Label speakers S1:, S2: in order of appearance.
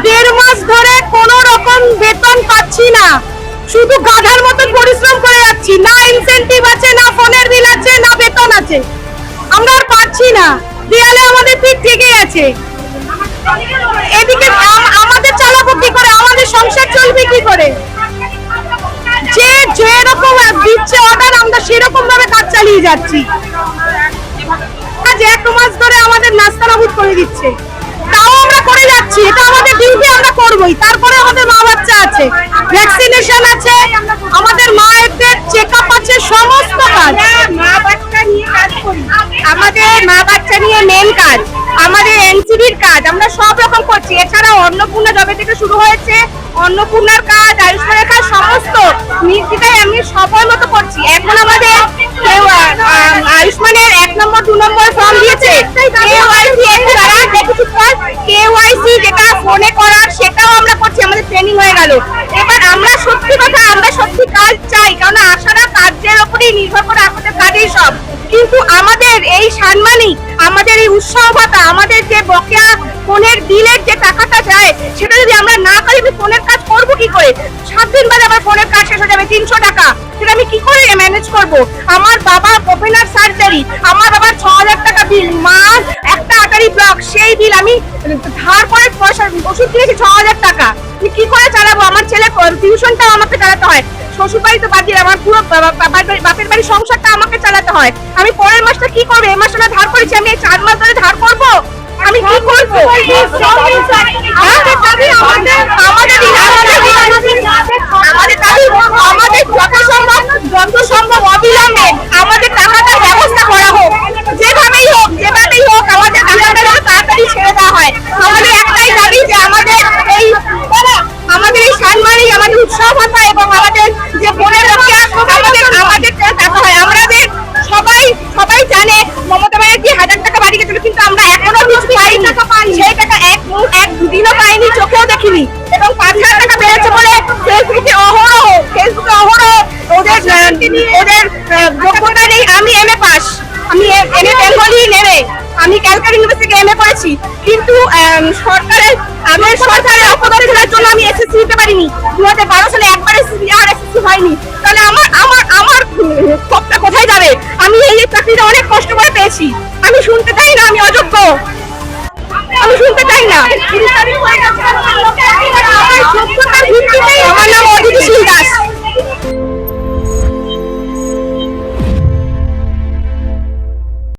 S1: 1.5 মাস ধরে কোনো রকম বেতন পাচ্ছি না, শুধু গাধার মতন পরিশ্রম করে যাচ্ছি। না ইনসেনটিভ আছে, না ফোনের বিল আছে, না বেতন আছে। আমরা আর পাচ্ছি না, দেয়ালে আমাদের পিঠ থেকে আছে। এদিকে আমাদের চালাবো কি করে, আমাদের সংসার চলবে কি করে? যে যেরকম দিচ্ছে অর্ডার আমরা সেরকম ভাবে কাজ চালিয়ে যাচ্ছি। আজ 1 মাস ধরে আমাদের নাস্তা নাবুদ করে দিচ্ছে, তাও আমরা করে যাচ্ছি। এটা আমাদের ডিউটি, আমরা করবই। তারপরে আমাদের মা বাচ্চা আছে, ভ্যাকসিনেশন আছে, আমাদের মায়েদের চেকআপ আছে, সমস্ত কাজ।
S2: মা বাচ্চা নিয়ে কাজ করি, আমাদের মা বাচ্চা নিয়ে মেন কাজ, আমাদের এনসিবির কাজ, আমরা সব রকম করছি। এছাড়া অন্নপূর্ণা যবে থেকে শুরু হয়েছে, অন্নপূর্ণার কাজ, আয়ুষ্মানের কাজ, সমস্ত নির্দিদায় আমি সবার মতো করছি। এখন আমাদের আয়ুষ্মানের 1 নম্বর 2 নম্বর ফর্ম দিয়েছে, কেওয়াইসি যেটা ফোনে করার, সেটাও আমরা করছি, আমাদের ট্রেনিং হয়ে গেল। এবার আমরা সত্যি কথা, আমরা সত্যি কাজ চাই, কারণ আশারা কাজের উপরেই নির্ভর করে, আমাদের কাজেই সব। কিন্তু আমাদের এই সাম্মানিক, আমাদের এই উৎসাহ ভাতা, আমাদের যে বকেয়া ফোনের বিলের যে টাকাটা যায়, সেটা যদি আমরা না করি, ফোনের কাজ করবো কি করে? 7 দিন বাদে আমার ফোনের কাজ শেষ হয়ে যাবে, 300 টাকা, সেটা আমি কি করে ম্যানেজ করব? আমার বাবা ওপেনার সার্জারি, আমার বাবার 6000 টাকা বিল, মা একটা আটারি ব্লক, সেই বিল আমি ধার করে পয়সা ওষুধ কিনেছি 6000 টাকা, আমি কি করে চালাবো? আমার ছেলে টিউশনটাও আমাকে চালাতে হয়, শ্বশুর বাড়ি তো বাদ দিয়ে আমার পুরো বাপের বাড়ির সংসারটা আমাকে চালাতে হয়। আমি পরের মাসটা কি করবো? এই মাসটা ধার করেছি, আমি এই 4 মাস ধরে ধার করবো, আমি কি করবো? আমাদের যত সম্ভব অবিলম্বে আমাদের টাকাটার ব্যবস্থা করা হোক, যেভাবেই হোক আমাদের টাকাটা তাড়াতাড়ি ছেড়ে দেওয়া হয়। আমাদের একটাই দাবি যে আমাদের এই সম্মানিক, আমাদের উৎসাহ ভাতা এবং আমাদের যে বোনের বকেয়া আমাদের টাকা হয়। আমাদের সবাই জানে মমতা ব্যানার্জি 1000 টাকা বাড়ি গেছিল, কিন্তু আমরা এখনো কিছু পাইনি। সেই টাকা এক দুদিনও পাইনি, চোখেও দেখিনি। এবং 5000 টাকা বেড়েছে বলে ফেসবুকে অহরহ ওদের যোগ্যতা নেই। আমি এমএ পাস, আমি এমএ বেঙ্গলি নেমে আমি ক্যালকাটা ইউনিভার্সিটি থেকে এমএ করেছি, কিন্তু সরকারের অপদস্থতার জন্য আমি এসএসসি দিতে পারিনি। 2012 সালে একবার এসএসসি হয়নি। তাহলে আমার ক্ষোভটা কোথায় যাবে? আমি এই চাকরিটা অনেক কষ্ট করে পেয়েছি, আমি শুনতে চাই না আমি অযোগ্য, আমি শুনতে চাই না। আমার নাম অদিতি শীল দাস।